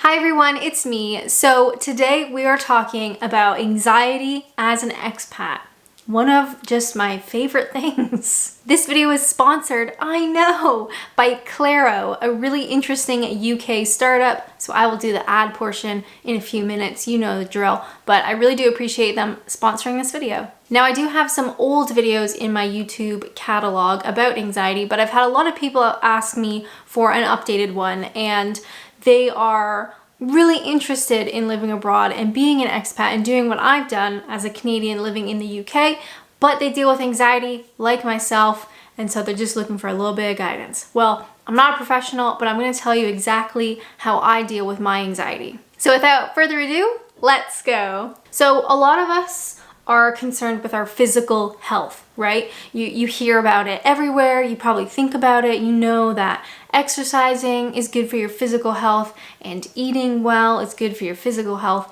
Hi everyone, it's me. So today we are talking about anxiety as an expat. One of just my favorite things. This video is sponsored, I know, by Claro, a really interesting UK startup. So I will do the ad portion in a few minutes, you know the drill, but I really do appreciate them sponsoring this video. Now I do have some old videos in my YouTube catalog about anxiety, but I've had a lot of people ask me for an updated one, and they are really interested in living abroad and being an expat and doing what I've done as a Canadian living in the UK, but they deal with anxiety like myself, and so they're just looking for a little bit of guidance. Well, I'm not a professional, but I'm going to tell you exactly how I deal with my anxiety. So without further ado, let's go. So a lot of us are concerned with our physical health, right? You hear about it everywhere, you probably think about it, you know that exercising is good for your physical health and eating well is good for your physical health.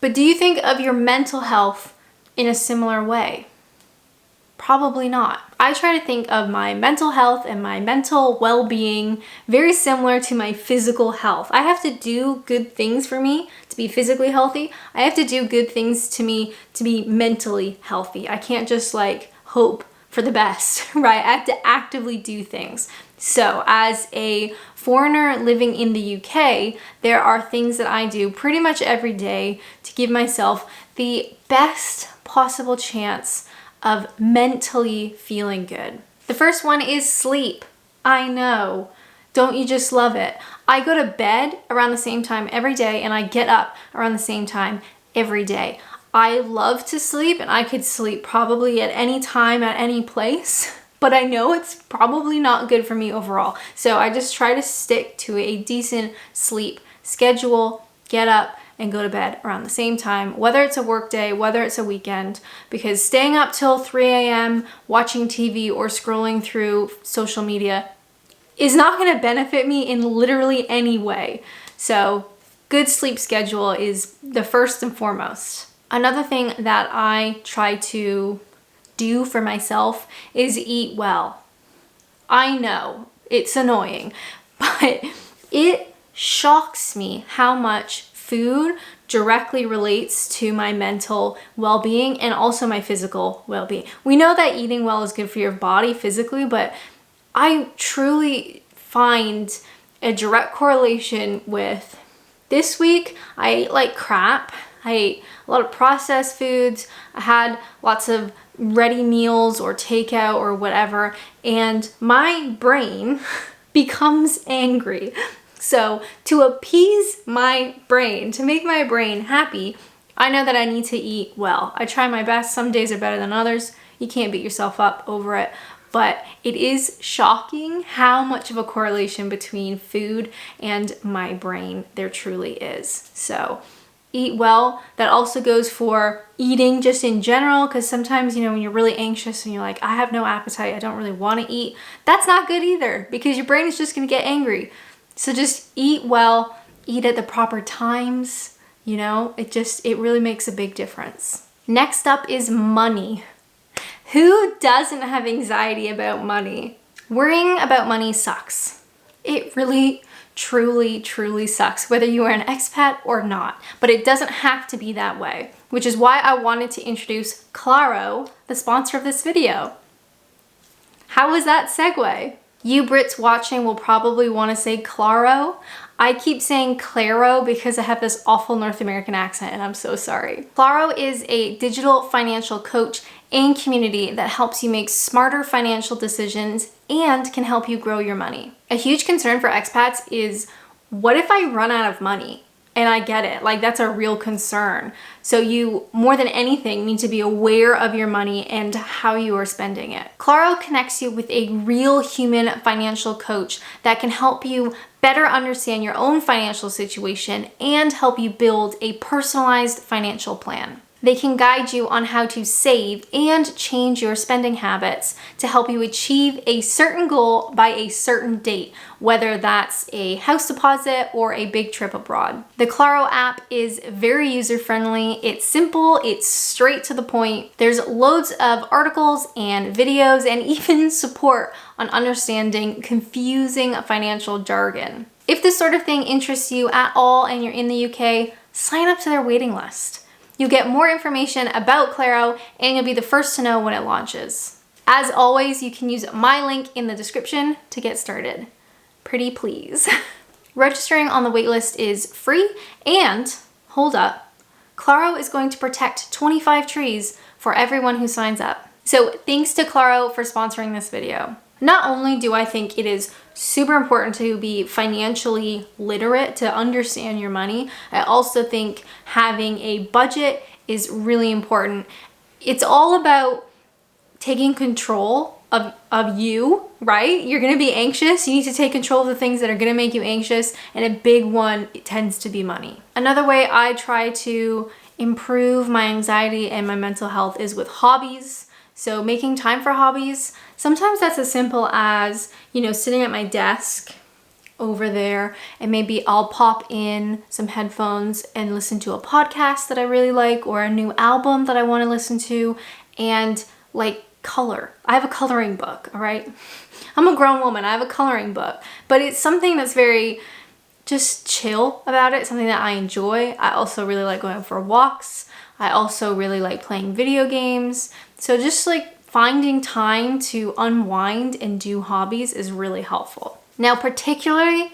But do you think of your mental health in a similar way? Probably not. I try to think of my mental health and my mental well-being very similar to my physical health. I have to do good things for me to be physically healthy. I have to do good things to me to be mentally healthy. I can't just like hope for the best, right? I have to actively do things. So as a foreigner living in the UK, there are things that I do pretty much every day to give myself the best possible chance of mentally feeling good. The first one is sleep. I know. Don't you just love it? I go to bed around the same time every day and I get up around the same time every day. I love to sleep and I could sleep probably at any time, at any place, but I know it's probably not good for me overall. So I just try to stick to a decent sleep schedule, get up and go to bed around the same time, whether it's a work day, whether it's a weekend, because staying up till 3 a.m. watching TV or scrolling through social media is not going to benefit me in literally any way. So good sleep schedule is the first and foremost. Another thing that I try to do for myself is eat well. I know it's annoying, but it shocks me how much food directly relates to my mental well-being and also my physical well-being. We know that eating well is good for your body physically, but I truly find a direct correlation with this week. I ate like crap. I ate a lot of processed foods. I had lots of ready meals or takeout or whatever, and my brain becomes angry. So to appease my brain, to make my brain happy, I know that I need to eat well. I try my best. Some days are better than others. You can't beat yourself up over it. But it is shocking how much of a correlation between food and my brain there truly is. So eat well. That also goes for eating just in general, because sometimes, when you're really anxious and you're like, I have no appetite, I don't really want to eat. That's not good either, because your brain is just going to get angry. So just eat well, eat at the proper times, it really makes a big difference. Next up is money. Who doesn't have anxiety about money? Worrying about money sucks. It really, truly sucks, whether you are an expat or not, but it doesn't have to be that way, which is why I wanted to introduce Claro, the sponsor of this video. How was that segue? You Brits watching will probably want to say Claro. I keep saying Claro because I have this awful North American accent and I'm so sorry. Claro is a digital financial coach and community that helps you make smarter financial decisions and can help you grow your money. A huge concern for expats is, what if I run out of money? And I get it, that's a real concern. So you, more than anything, need to be aware of your money and how you are spending it. Claro connects you with a real human financial coach that can help you better understand your own financial situation and help you build a personalized financial plan. They can guide you on how to save and change your spending habits to help you achieve a certain goal by a certain date, whether that's a house deposit or a big trip abroad. The Claro app is very user-friendly. It's simple, it's straight to the point. There's loads of articles and videos and even support on understanding confusing financial jargon. If this sort of thing interests you at all and you're in the UK, sign up to their waiting list. You'll get more information about Claro and you'll be the first to know when it launches. As always, you can use my link in the description to get started. Pretty please. Registering on the waitlist is free and, hold up, Claro is going to protect 25 trees for everyone who signs up. So thanks to Claro for sponsoring this video. Not only do I think it is super important to be financially literate to understand your money, I also think having a budget is really important. It's all about taking control of you, right? You're gonna be anxious. You need to take control of the things that are gonna make you anxious, and a big one tends to be money. Another way I try to improve my anxiety and my mental health is with hobbies. So making time for hobbies. Sometimes that's as simple as, sitting at my desk over there and maybe I'll pop in some headphones and listen to a podcast that I really like or a new album that I want to listen to and color. I have a coloring book, all right? I'm a grown woman. I have a coloring book, but it's something that's very just chill about it, something that I enjoy. I also really like going for walks. I also really like playing video games. So just finding time to unwind and do hobbies is really helpful. Now, particular,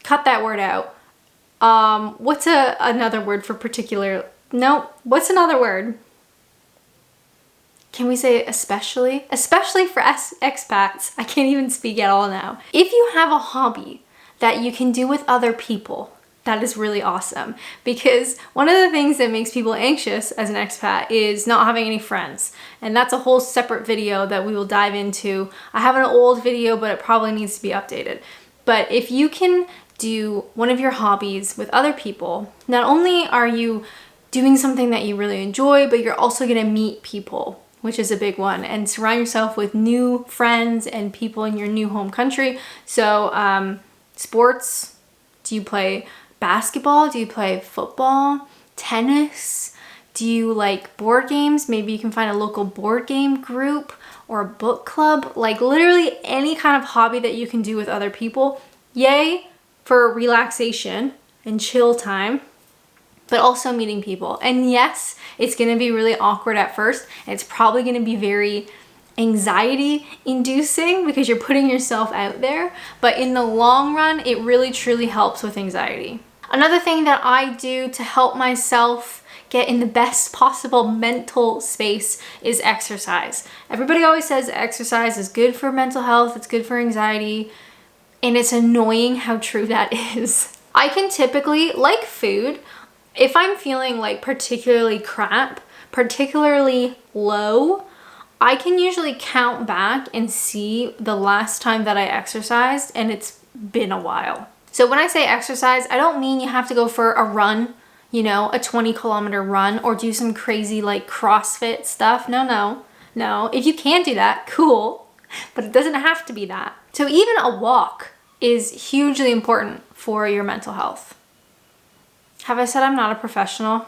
cut that word out. What's another word for particular? No, what's another word? Can we say especially? Especially for expats. I can't even speak at all now. If you have a hobby that you can do with other people, that is really awesome, because one of the things that makes people anxious as an expat is not having any friends. And that's a whole separate video that we will dive into. I have an old video, but it probably needs to be updated. But if you can do one of your hobbies with other people, not only are you doing something that you really enjoy, but you're also gonna meet people, which is a big one, and surround yourself with new friends and people in your new home country. So sports, do you play basketball? Do you play football? Tennis? Do you like board games? Maybe you can find a local board game group or a book club. Literally any kind of hobby that you can do with other people. Yay for relaxation and chill time, but also meeting people. And yes, it's gonna be really awkward at first. And it's probably gonna be very anxiety inducing because you're putting yourself out there. But in the long run, it really truly helps with anxiety. Another thing that I do to help myself get in the best possible mental space is exercise. Everybody always says exercise is good for mental health, it's good for anxiety, and it's annoying how true that is. I can typically, like food, if I'm feeling particularly crap, particularly low, I can usually count back and see the last time that I exercised, and it's been a while. So when I say exercise, I don't mean you have to go for a run, a 20-kilometer run, or do some crazy CrossFit stuff. No. If you can do that, cool, but it doesn't have to be that. So even a walk is hugely important for your mental health. Have I said I'm not a professional?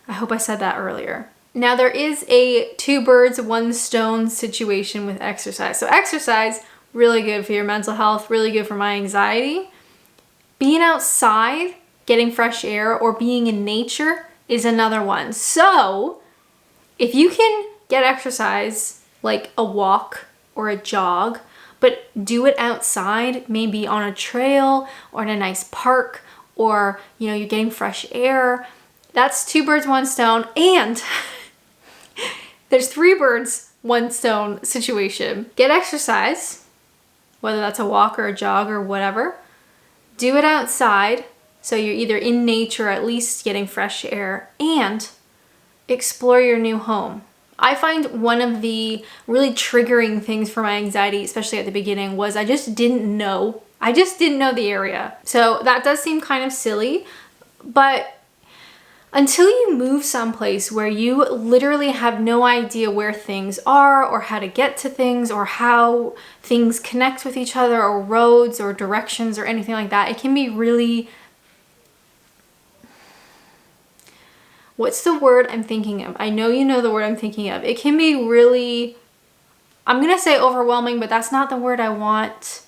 I hope I said that earlier. Now there is a two birds, one stone situation with exercise. So exercise, really good for your mental health, really good for my anxiety. Being outside, getting fresh air, or being in nature is another one. So if you can get exercise like a walk or a jog, but do it outside, maybe on a trail or in a nice park, or you're getting fresh air, that's two birds, one stone. And there's three birds, one stone situation. Get exercise, whether that's a walk or a jog or whatever. Do it outside, so you're either in nature, or at least getting fresh air, and explore your new home. I find one of the really triggering things for my anxiety, especially at the beginning, was I just didn't know the area. So that does seem kind of silly, but until you move someplace where you literally have no idea where things are or how to get to things or how things connect with each other or roads or directions or anything like that, it can be really... What's the word I'm thinking of? I know you know the word I'm thinking of. It can be really... I'm gonna say overwhelming, but that's not the word I want.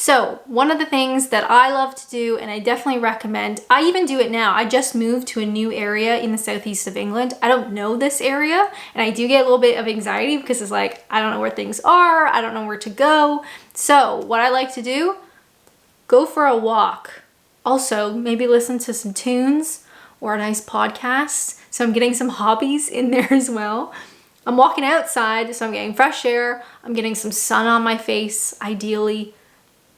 So one of the things that I love to do, and I definitely recommend, I even do it now. I just moved to a new area in the southeast of England. I don't know this area, and I do get a little bit of anxiety because it's like, I don't know where things are. I don't know where to go. So what I like to do, go for a walk. Also, maybe listen to some tunes or a nice podcast. So I'm getting some hobbies in there as well. I'm walking outside, so I'm getting fresh air. I'm getting some sun on my face, ideally.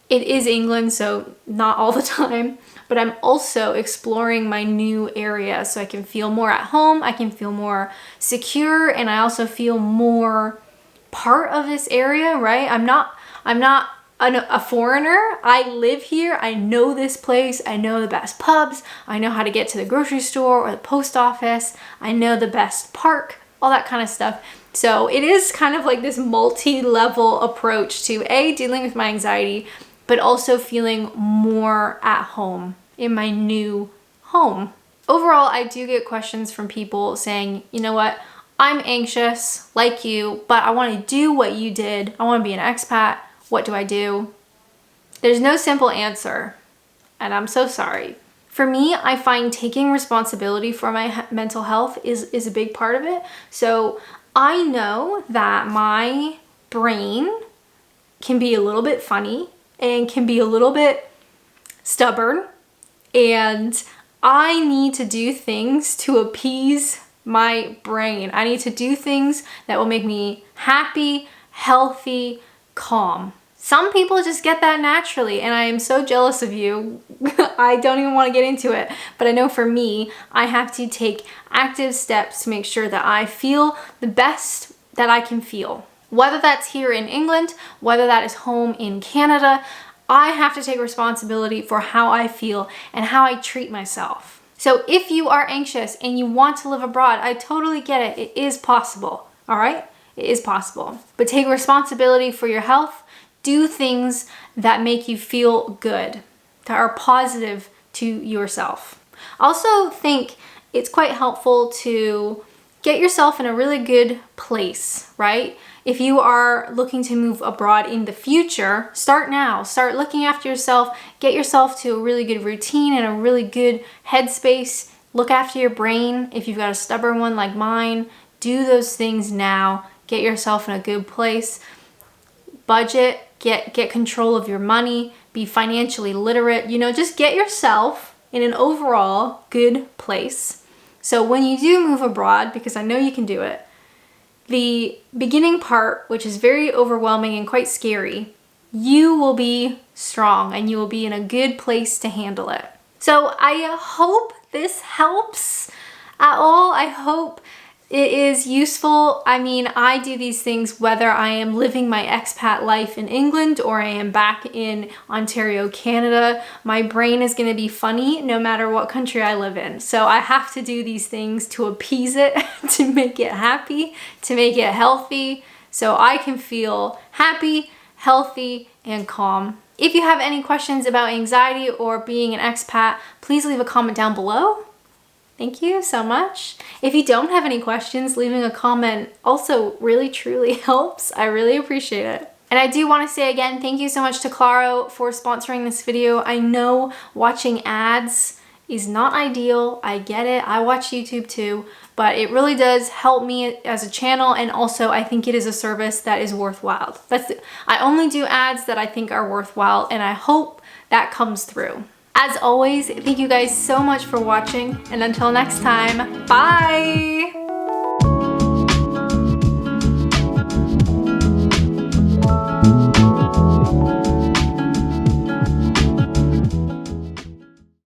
It is England, so not all the time, but I'm also exploring my new area so I can feel more at home, I can feel more secure, and I also feel more part of this area, right? I'm not a foreigner. I live here. I know this place. I know the best pubs. I know how to get to the grocery store or the post office. I know the best park, all that kind of stuff. So it is kind of like this multi-level approach to dealing with my anxiety, but also feeling more at home in my new home. Overall, I do get questions from people saying, you know what, I'm anxious like you, but I want to do what you did. I want to be an expat. What do I do? There's no simple answer, and I'm so sorry. For me, I find taking responsibility for my mental health is a big part of it. So I know that my brain can be a little bit funny and can be a little bit stubborn, and I need to do things to appease my brain. I need to do things that will make me happy, healthy, calm. Some people just get that naturally, and I am so jealous of you. I don't even want to get into it, but I know for me, I have to take active steps to make sure that I feel the best that I can feel. Whether that's here in England, whether that is home in Canada, I have to take responsibility for how I feel and how I treat myself. So if you are anxious and you want to live abroad, I totally get it. It is possible, all right? It is possible. But take responsibility for your health. Do things that make you feel good, that are positive to yourself. Also think it's quite helpful to get yourself in a really good place, right? If you are looking to move abroad in the future, start now. Start looking after yourself. Get yourself to a really good routine and a really good headspace. Look after your brain. If you've got a stubborn one like mine, do those things now. Get yourself in a good place. Budget. Get control of your money. Be financially literate. You know, just get yourself in an overall good place. So when you do move abroad, because I know you can do it, the beginning part, which is very overwhelming and quite scary, you will be strong and you will be in a good place to handle it. So I hope this helps at all. I hope it is useful. I mean, I do these things whether I am living my expat life in England or I am back in Ontario, Canada. My brain is going to be funny no matter what country I live in. So I have to do these things to appease it, to make it happy, to make it healthy, so I can feel happy, healthy, and calm. If you have any questions about anxiety or being an expat, please leave a comment down below. Thank you so much. If you don't have any questions, leaving a comment also really truly helps. I really appreciate it. And I do want to say again, thank you so much to Claro for sponsoring this video. I know watching ads is not ideal. I get it. I watch YouTube too, but it really does help me as a channel, and also I think it is a service that is worthwhile. I only do ads that I think are worthwhile, and I hope that comes through. As always, thank you guys so much for watching, and until next time, bye!